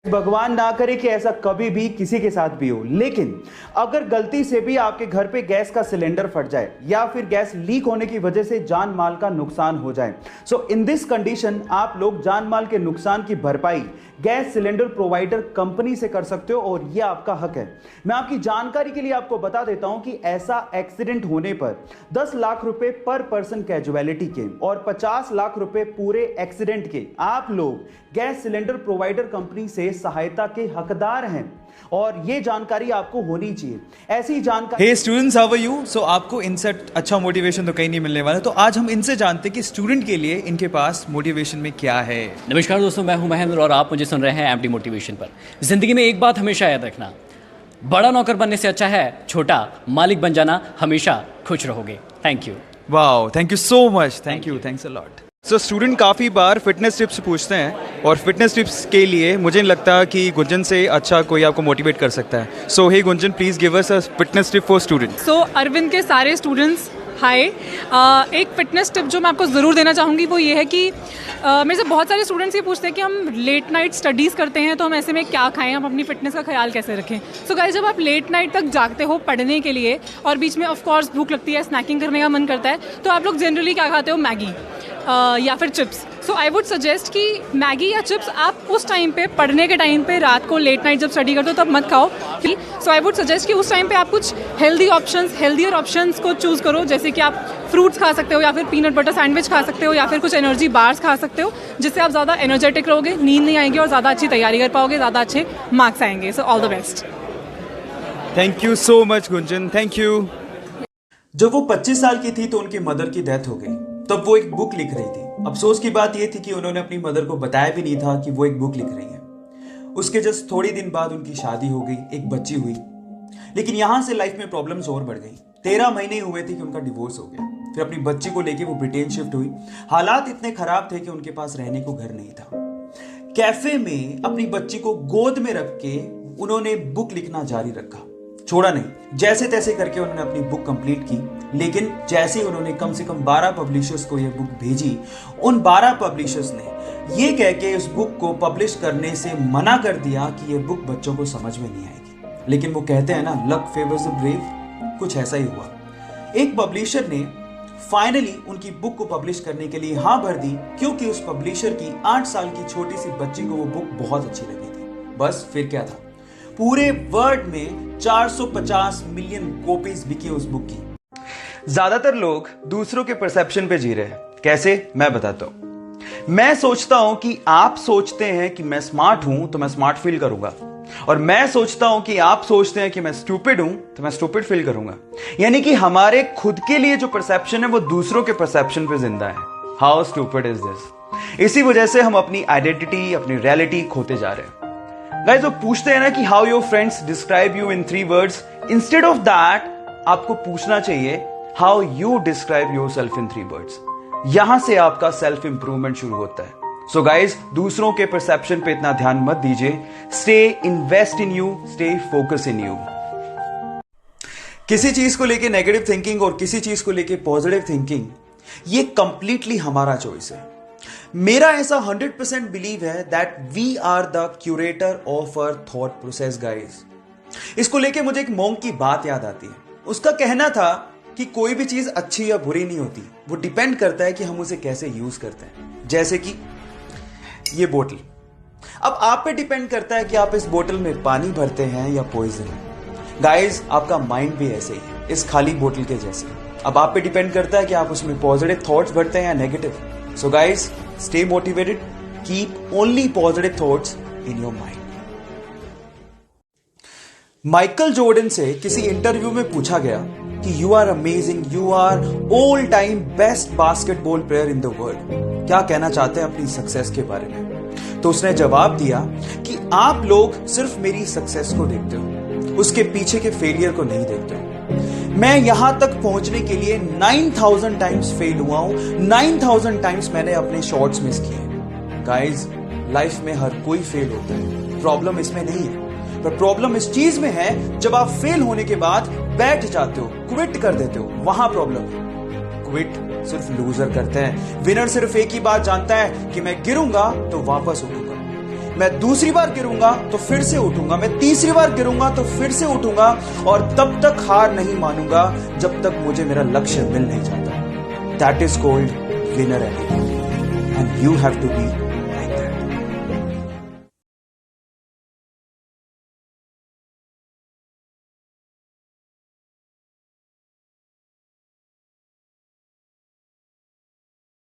भगवान ना करे कि ऐसा कभी भी किसी के साथ भी हो, लेकिन अगर गलती से भी आपके घर पे गैस का सिलेंडर फट जाए या फिर गैस लीक होने की वजह से जान माल का नुकसान हो जाए, सो इन दिस कंडीशन आप लोग जान माल के नुकसान की भरपाई गैस सिलेंडर प्रोवाइडर कंपनी से कर सकते हो और यह आपका हक है। मैं आपकी जानकारी के लिए आपको बता देता हूं कि ऐसा एक्सीडेंट होने पर 10 लाख रुपए पर पर्सन कैजुअलिटी के और 50 लाख रुपए पूरे एक्सीडेंट के आप लोग गैस सिलेंडर प्रोवाइडर कंपनी से सहायता के हकदार हैं और ये जानकारी आपको होनी चाहिए। ऐसी जानकारी। Hey students, how are you? So आपको इनसे अच्छा मोटिवेशन तो कहीं नहीं मिलने वाला, तो आज हम इनसे जानते हैं कि स्टूडेंट के लिए इनके पास मोटिवेशन में क्या है। नमस्कार दोस्तों, मैं हूं महेंद्र और आप मुझे सुन रहे हैं एमटी मोटिवेशन पर। जिंदगी में एक बात हमेशा याद रखना, बड़ा नौकर बनने से अच्छा है छोटा मालिक बन जाना, हमेशा खुश रहोगे। Thank you. Wow, thank you so much. Thank you, thanks a lot. So student काफ़ी बार फिटनेस टिप्स पूछते हैं और फिटनेस टिप्स के लिए मुझे नहीं लगता कि गुंजन से अच्छा कोई आपको मोटिवेट कर सकता है। So hey Gunjan, please give us a fitness tip for students. So Arvind के सारे स्टूडेंट्स, हाय। एक फिटनेस टिप जो मैं आपको ज़रूर देना चाहूँगी वो ये है कि मेरे से बहुत सारे स्टूडेंट्स ये पूछते हैं कि हम लेट नाइट स्टडीज़ करते हैं तो हम ऐसे में क्या खाएं, हम अपनी फिटनेस का ख्याल कैसे रखें। सो गाइस, जब आप लेट नाइट तक जागते हो पढ़ने के लिए और बीच में ऑफ कोर्स भूख लगती है, स्नैकिंग करने का मन करता है, तो आप लोग जनरली क्या खाते हो? मैगी या फिर chips. So I would suggest कि मैगी या चिप्स आप उस टाइम पे, पढ़ने के टाइम पे, रात को लेट नाइट जब स्टडी करते हो तब मत खाओ। सो आई वुड सजेस्ट कि उस टाइम पे आप कुछ हेल्दियर ऑप्शंस को चूज़ करो, जैसे कि आप फ्रूट्स खा सकते हो या फिर पीनट बटर सैंडविच खा सकते हो या फिर कुछ एनर्जी बार्स खा सकते हो, जिससे आप ज़्यादा एनर्जेटिक रहोगे, नींद नहीं आएगी और ज़्यादा अच्छी तैयारी कर पाओगे, ज़्यादा अच्छे मार्क्स आएंगे। So all the best. Thank you so much Gunjan, thank you. जब वो 25 साल की थी तो उनकी मदर की डेथ हो गई। तब वो एक बुक लिख रही थी। अफसोस की बात यह थी कि उन्होंने अपनी मदर को बताया भी नहीं था कि वो एक बुक लिख रही है। उसके जस्ट थोड़ी दिन बाद उनकी शादी हो गई, एक बच्ची हुई। लेकिन यहां से लाइफ में प्रॉब्लम्स और बढ़ गई। 13 महीने हुए थे कि उनका डिवोर्स हो गया। फिर अपनी बच्ची को लेके वो ब्रिटेन शिफ्ट हुई। हालात इतने खराब थे कि उनके पास रहने को घर नहीं था। कैफे में अपनी बच्ची को गोद में रख के उन्होंने बुक लिखना जारी रखा, छोड़ा नहीं। जैसे तैसे करके उन्होंने अपनी बुक कंप्लीट की। लेकिन जैसे उन्होंने कम से कम 12 पब्लिशर्स को यह बुक भेजी, उन 12 पब्लिशर्स ने ये कह के इस बुक को पब्लिश करने से मना कर दिया कि यह बुक बच्चों को समझ में नहीं आएगी। लेकिन वो कहते हैं ना, लक फेवर्स द ब्रेव, कुछ ऐसा ही हुआ। एक पब्लिशर ने फाइनली उनकी बुक को पब्लिश करने के लिए हाँ भर दी, क्योंकि उस पब्लिशर की 8 साल की छोटी सी बच्ची को वो बुक बहुत अच्छी लगी थी। बस फिर क्या था, पूरे वर्ल्ड में 450 मिलियन कॉपीज बिकी उस बुक की। ज्यादातर लोग दूसरों के परसेप्शन पे जी रहे हैं। कैसे, मैं बताता हूं। मैं सोचता हूं कि आप सोचते हैं कि मैं स्मार्ट हूं तो मैं स्मार्ट फील करूंगा, और मैं सोचता हूं कि आप सोचते हैं कि मैं स्टूपिड हूं तो मैं स्टूपिड फील करूंगा। यानी कि हमारे खुद के लिए जो परसेप्शन है वो दूसरों के परसेप्शन पे जिंदा है। How stupid is this? इसी वजह से हम अपनी आइडेंटिटी, अपनी रियलिटी खोते जा रहे हैं। गाइस, वो पूछते हैं ना कि how your friends describe you in 3 words. Instead of that आपको पूछना चाहिए how you describe your self in 3 words. यहां से आपका सेल्फ इंप्रूवमेंट शुरू होता है। सो गाइज, दूसरों के परसेप्शन पे इतना ध्यान मत दीजिए। Stay invest in you, stay focus in you. किसी चीज को लेके नेगेटिव थिंकिंग और किसी चीज को लेके पॉजिटिव थिंकिंग, ये कंप्लीटली हमारा चॉइस है। मेरा ऐसा 100% बिलीव है that we are the curator of our thought process. Guys, इसको लेके मुझे एक मॉन्क की बात याद आती है। उसका कहना था कि कोई भी चीज अच्छी या बुरी नहीं होती, वो डिपेंड करता है कि हम उसे कैसे यूज करते हैं। जैसे कि ये बोतल, अब आप पे डिपेंड करता है कि आप इस बोतल में पानी भरते हैं या पॉइजन। गाइस, आपका माइंड भी ऐसे ही है, इस खाली बोतल के जैसे। अब आप पे डिपेंड करता है कि आप उसमें पॉजिटिव थॉट्स भरते हैं या negative. So guys, stay motivated, keep only positive thoughts in your mind. Michael Jordan से किसी इंटरव्यू में पूछा गया कि you are amazing, you are all time best basketball player in the world, क्या कहना चाहते हैं अपनी सक्सेस के बारे में। तो उसने जवाब दिया कि आप लोग सिर्फ मेरी सक्सेस को देखते हो, उसके पीछे के फेलियर को नहीं देखते हो। मैं यहां तक पहुंचने के लिए 9000 टाइम्स फेल हुआ हूं, 9000 टाइम्स मैंने अपने शॉट्स मिस किए। गाइस, लाइफ में हर कोई फेल होता है, प्रॉब्लम इसमें नहीं है। पर प्रॉब्लम इस चीज में है, जब आप फेल होने के बाद बैठ जाते हो, क्विट कर देते हो, वहां प्रॉब्लम है। क्विट सिर्फ लूजर करते हैं। विनर सिर्फ एक ही बात जानता है कि मैं गिरूंगा तो वापस उठूंगा। मैं दूसरी बार गिरूंगा तो फिर से उठूंगा, मैं तीसरी बार गिरूंगा तो फिर से उठूंगा और तब तक हार नहीं मानूंगा जब तक मुझे मेरा लक्ष्य मिल नहीं जाता। That is called winner and you have to B